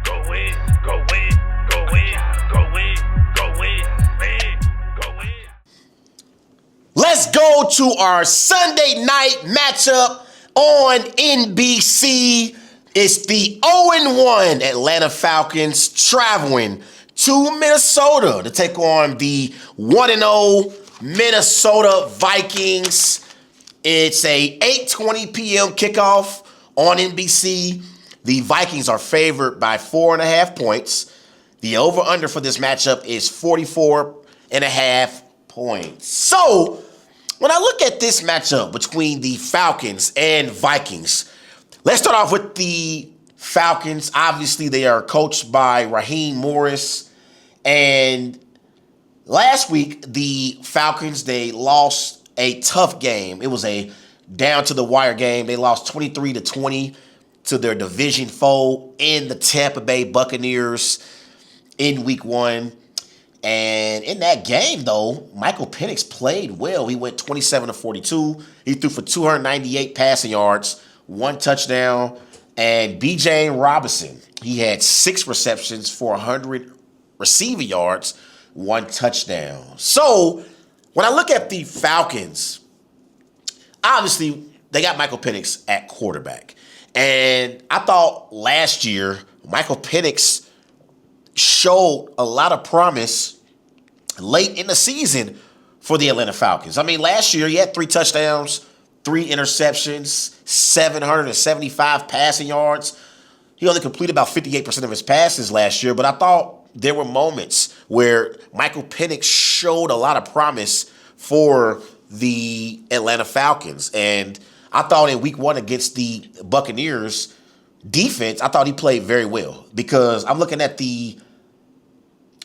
go in, go in, go in, go in, go in, man, go in. Let's go to our Sunday night matchup on NBC. It's the 0-1 Atlanta Falcons traveling to Minnesota to take on the 1-0 Minnesota Vikings. It's a 8:20 p.m. kickoff on NBC. The Vikings are favored by 4.5 points. The over-under for this matchup is 44.5 points. So, when I look at this matchup between the Falcons and Vikings, let's start off with the Falcons. Obviously, they are coached by Raheem Morris. And last week, the Falcons, they lost a tough game. It was a down-to-the-wire game. They lost 23-20 to their division foe in the Tampa Bay Buccaneers in week 1. And in that game, though, Michael Penix played well. He went 27-42. He threw for 298 passing yards, 1 touchdown. And B.J. Robinson, he had 6 receptions for 100 receiving yards, 1 touchdown. So when I look at the Falcons, obviously they got Michael Penix at quarterback. And I thought last year Michael Penix showed a lot of promise late in the season for the Atlanta Falcons. I mean, last year he had 3 touchdowns, 3 interceptions, 775 passing yards. He only completed about 58% of his passes last year, but I thought there were moments where Michael Penix showed a lot of promise for the Atlanta Falcons. And I thought in week 1 against the Buccaneers defense, I thought he played very well, because I'm looking at the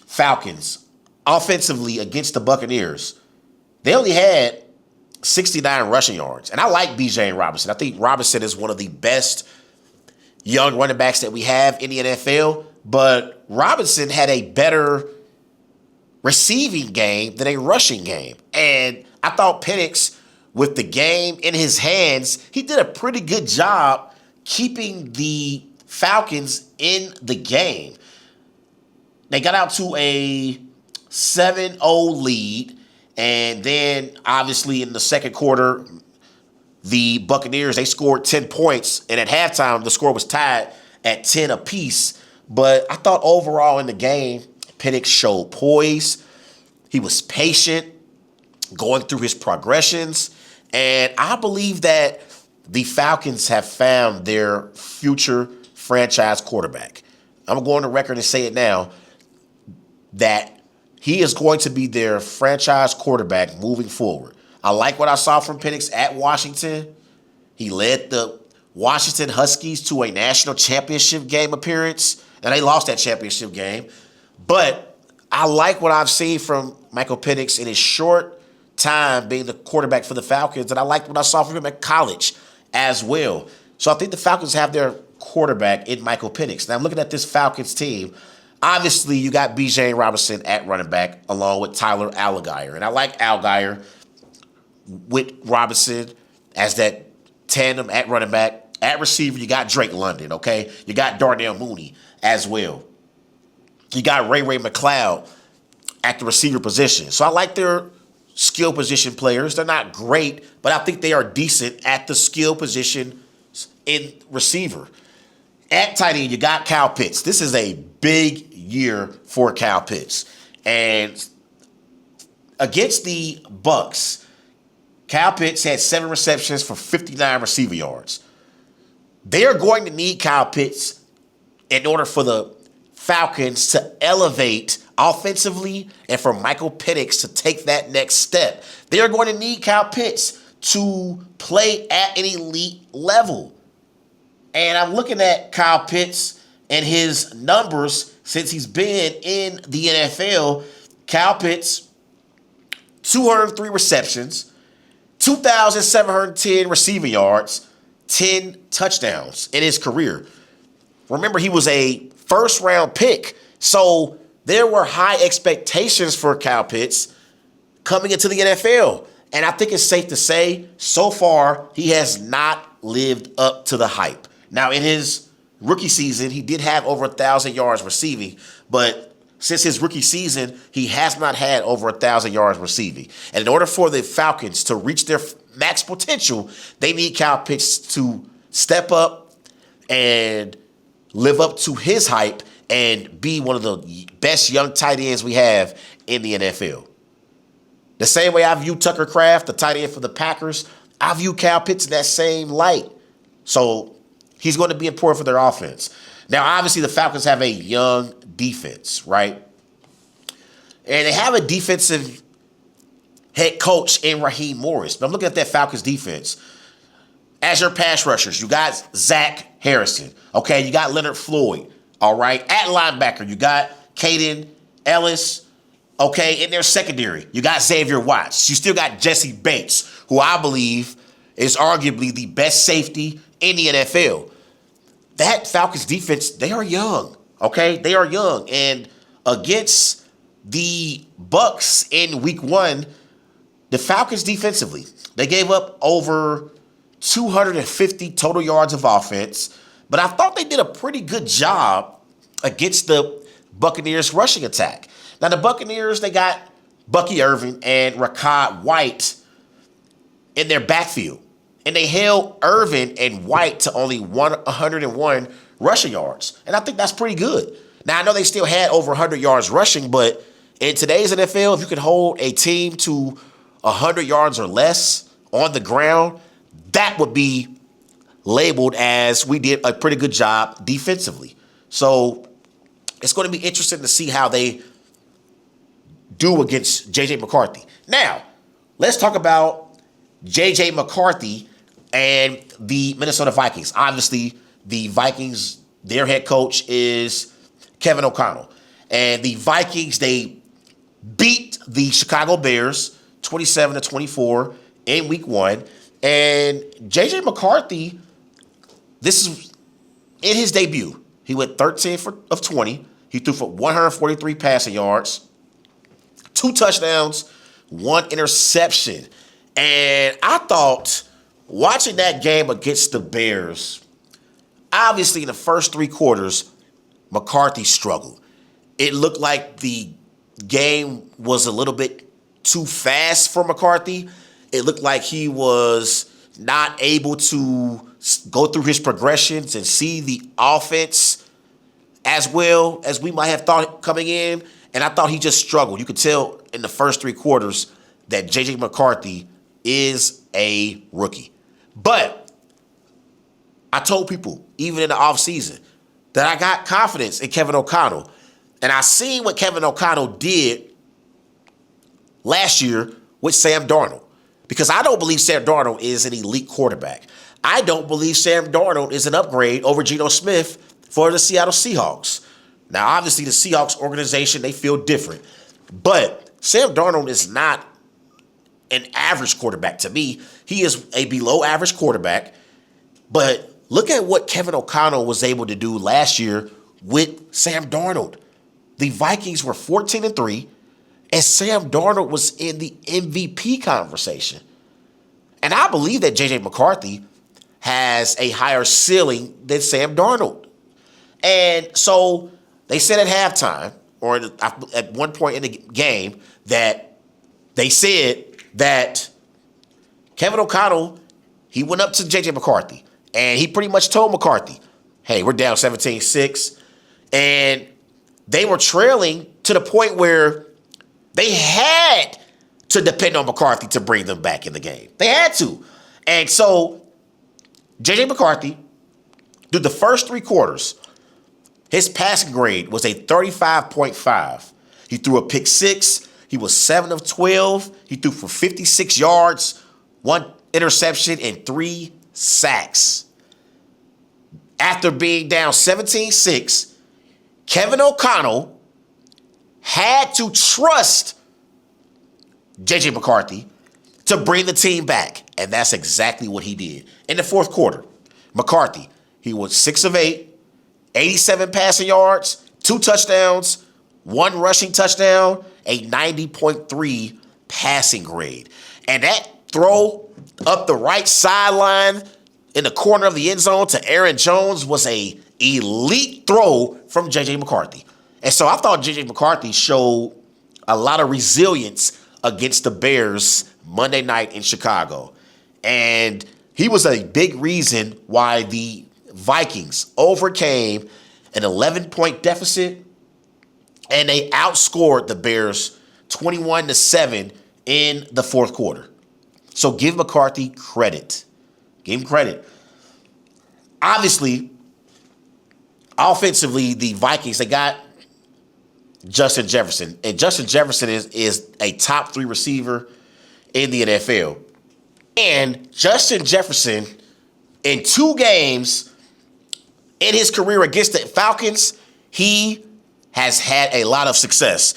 Falcons offensively against the Buccaneers. They only had 69 rushing yards. And I like B.J. Robinson. I think Robinson is one of the best young running backs that we have in the NFL. But Robinson had a better receiving game than a rushing game. And I thought Penix, with the game in his hands, he did a pretty good job keeping the Falcons in the game. They got out to a 7-0 lead, and then obviously in the second quarter, the Buccaneers, they scored 10 points, and at halftime, the score was tied at 10 apiece. But I thought overall in the game, Penix showed poise. He was patient, going through his progressions, and I believe that the Falcons have found their future franchise quarterback. I'm going to record and say it now, that he is going to be their franchise quarterback moving forward. I like what I saw from Penix at Washington. He led the Washington Huskies to a national championship game appearance. Now, they lost that championship game. But I like what I've seen from Michael Penix in his short time being the quarterback for the Falcons. And I liked what I saw from him at college as well. So I think the Falcons have their quarterback in Michael Penix. Now, I'm looking at this Falcons team. Obviously, you got B.J. Robinson at running back along with Tyler Allgeier. And I like Allgeier with Robinson as that tandem at running back. At receiver, you got Drake London, okay? You got Darnell Mooney as well. You got Ray McLeod at the receiver position. So I like their skill position players. They're not great, but I think they are decent at the skill position in receiver. At tight end, you got Kyle Pitts. This is a big year for Kyle Pitts. And against the Bucks, Kyle Pitts had 7 receptions for 59 receiver yards. They are going to need Kyle Pitts in order for the Falcons to elevate offensively and for Michael Penix to take that next step. They are going to need Kyle Pitts to play at an elite level. And I'm looking at Kyle Pitts and his numbers since he's been in the NFL. Kyle Pitts, 203 receptions, 2,710 receiving yards, 10 touchdowns in his career. Remember, he was a first-round pick, so there were high expectations for Kyle Pitts coming into the NFL. And I think it's safe to say, so far, he has not lived up to the hype. Now, in his rookie season, he did have over 1,000 yards receiving, but since his rookie season, he has not had over 1,000 yards receiving. And in order for the Falcons to reach their max potential, they need Kyle Pitts to step up and live up to his hype and be one of the best young tight ends we have in the NFL. The same way I view Tucker Kraft, the tight end for the Packers, I view Kyle Pitts in that same light. So he's going to be important for their offense. Now, obviously, the Falcons have a young defense, right? And they have a defensive head coach in Raheem Morris. But I'm looking at that Falcons defense. As your pass rushers, you got Zach Harrison. Okay, you got Leonard Floyd. All right, at linebacker, you got Caden Ellis. Okay, in their secondary, you got Xavier Watts. You still got Jesse Bates, who I believe is arguably the best safety in the NFL. That Falcons defense, they are young. Okay, they are young. And against the Bucs in week 1, the Falcons defensively, they gave up over 250 total yards of offense. But I thought they did a pretty good job against the Buccaneers rushing attack. Now, the Buccaneers, they got Bucky Irving and Rachaad White in their backfield. And they held Irvin and White to only 101 rushing yards. And I think that's pretty good. Now, I know they still had over 100 yards rushing, but in today's NFL, if you can hold a team to 100 yards or less on the ground, that would be labeled as we did a pretty good job defensively. So it's going to be interesting to see how they do against J.J. McCarthy. Now, let's talk about J.J. McCarthy and the Minnesota Vikings. Obviously, the Vikings, their head coach is Kevin O'Connell. And the Vikings, they beat the Chicago Bears 27-24 in week 1. And J.J. McCarthy, this is in his debut. He went 13 of 20. He threw for 143 passing yards, 2 touchdowns, 1 interception. And I thought, watching that game against the Bears, obviously in the first 3 quarters, McCarthy struggled. It looked like the game was a little bit too fast for McCarthy. It looked like he was not able to go through his progressions and see the offense as well as we might have thought coming in. And I thought he just struggled. You could tell in the first 3 quarters that J.J. McCarthy is a rookie. But I told people, even in the offseason, that I got confidence in Kevin O'Connell. And I seen what Kevin O'Connell did last year with Sam Darnold. Because I don't believe Sam Darnold is an elite quarterback. I don't believe Sam Darnold is an upgrade over Geno Smith for the Seattle Seahawks. Now, obviously, the Seahawks organization, they feel different. But Sam Darnold is not an average quarterback to me. He is a below-average quarterback. But look at what Kevin O'Connell was able to do last year with Sam Darnold. The Vikings were 14-3, and Sam Darnold was in the MVP conversation. And I believe that J.J. McCarthy has a higher ceiling than Sam Darnold. And so they said at halftime, or at one point in the game, that they said that Kevin O'Connell, he went up to J.J. McCarthy, and he pretty much told McCarthy, hey, we're down 17-6. And they were trailing to the point where they had to depend on McCarthy to bring them back in the game. They had to. And so J.J. McCarthy, through the first 3 quarters, his passing grade was a 35.5. He threw a pick 6. He was 7 of 12. He threw for 56 yards, 1 interception, and 3 sacks. After being down 17-6, Kevin O'Connell had to trust J.J. McCarthy to bring the team back. And that's exactly what he did. In the 4th quarter, McCarthy, he was 6 of 8, 87 passing yards, 2 touchdowns, 1 rushing touchdown, a 90.3 passing grade. And that throw up the right sideline in the corner of the end zone to Aaron Jones was a elite throw from J.J. McCarthy. And so I thought J.J. McCarthy showed a lot of resilience against the Bears Monday night in Chicago. And he was a big reason why the Vikings overcame an 11-point deficit, and they outscored the Bears 21-7 in the fourth quarter. So give McCarthy credit. Give him credit. Obviously, offensively, the Vikings, they got Justin Jefferson. And Justin Jefferson is a top 3 receiver in the NFL. And Justin Jefferson, in 2 games in his career against the Falcons, he has had a lot of success.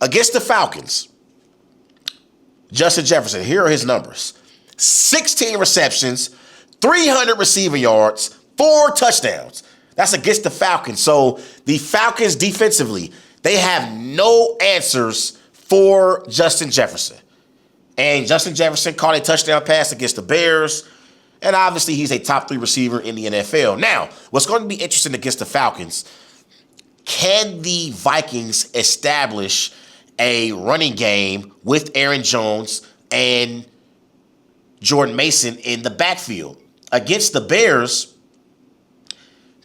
Against the Falcons, Justin Jefferson, here are his numbers. 16 receptions, 300 receiving yards, 4 touchdowns. That's against the Falcons. So the Falcons defensively, they have no answers for Justin Jefferson. And Justin Jefferson caught a touchdown pass against the Bears. And obviously, he's a top 3 receiver in the NFL. Now, what's going to be interesting against the Falcons, can the Vikings establish a running game with Aaron Jones and Jordan Mason in the backfield? Against the Bears,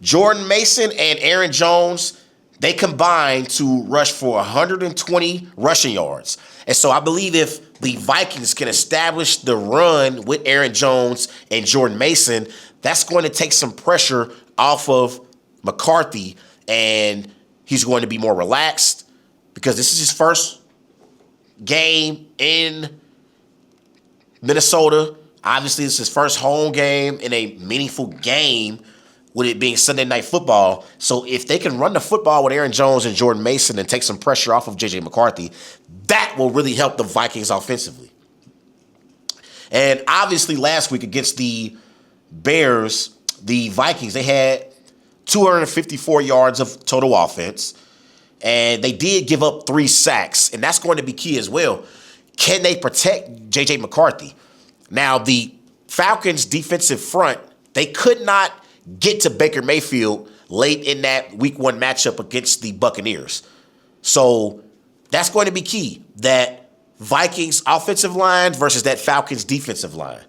Jordan Mason and Aaron Jones, they combined to rush for 120 rushing yards. And so I believe if the Vikings can establish the run with Aaron Jones and Jordan Mason, that's going to take some pressure off of McCarthy, and he's going to be more relaxed because this is his first game in Minnesota. Obviously, it's his first home game in a meaningful game, with it being Sunday Night Football. So if they can run the football with Aaron Jones and Jordan Mason and take some pressure off of J.J. McCarthy, that will really help the Vikings offensively. And obviously last week against the Bears, the Vikings, they had 254 yards of total offense, and they did give up 3 sacks, and that's going to be key as well. Can they protect J.J. McCarthy? Now, the Falcons' defensive front, they could not get to Baker Mayfield late in that week 1 matchup against the Buccaneers. So that's going to be key, that Vikings offensive line versus that Falcons defensive line.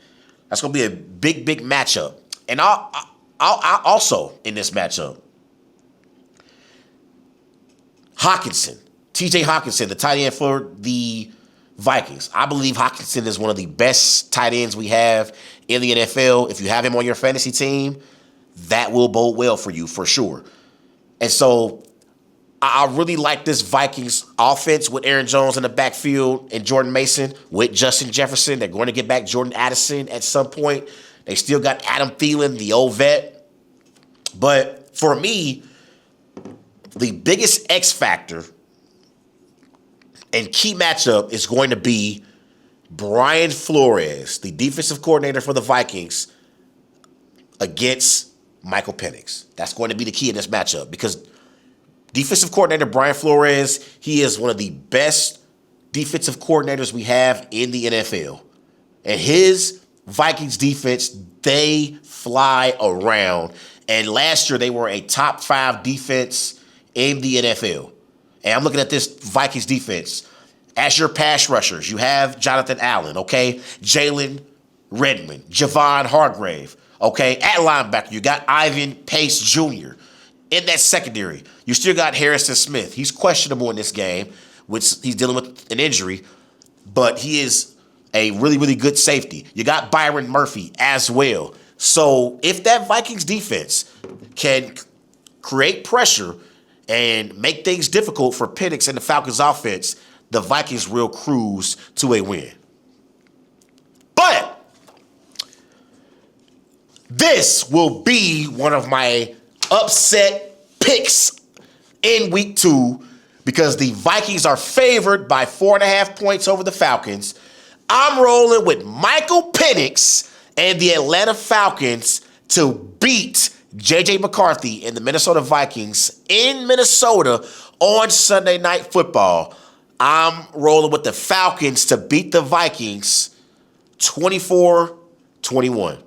That's going to be a big, big matchup. And I'll also in this matchup, TJ Hawkinson, the tight end for the Vikings. I believe Hawkinson is one of the best tight ends we have in the NFL. If you have him on your fantasy team, that will bode well for you for sure. And so I really like this Vikings offense with Aaron Jones in the backfield and Jordan Mason with Justin Jefferson. They're going to get back Jordan Addison at some point. They still got Adam Thielen, the old vet. But for me, the biggest X factor and key matchup is going to be Brian Flores, the defensive coordinator for the Vikings, against Michael Penix. That's going to be the key in this matchup because defensive coordinator Brian Flores, he is one of the best defensive coordinators we have in the NFL. And his Vikings defense, they fly around. And last year, they were a top 5 defense in the NFL. And I'm looking at this Vikings defense. As your pass rushers, you have Jonathan Allen, okay? Jalen Redmond, Javon Hargrave, okay? At linebacker, you got Ivan Pace Jr. In that secondary, you still got Harrison Smith. He's questionable in this game, which he's dealing with an injury, but he is a really, really good safety. You got Byron Murphy as well. So if that Vikings defense can create pressure and make things difficult for Penix and the Falcons offense, the Vikings will cruise to a win. But this will be one of my upset picks in week 2 because the Vikings are favored by 4.5 points over the Falcons. I'm rolling with Michael Penix and the Atlanta Falcons to beat J.J. McCarthy and the Minnesota Vikings in Minnesota on Sunday Night Football. I'm rolling with the Falcons to beat the Vikings 24-21.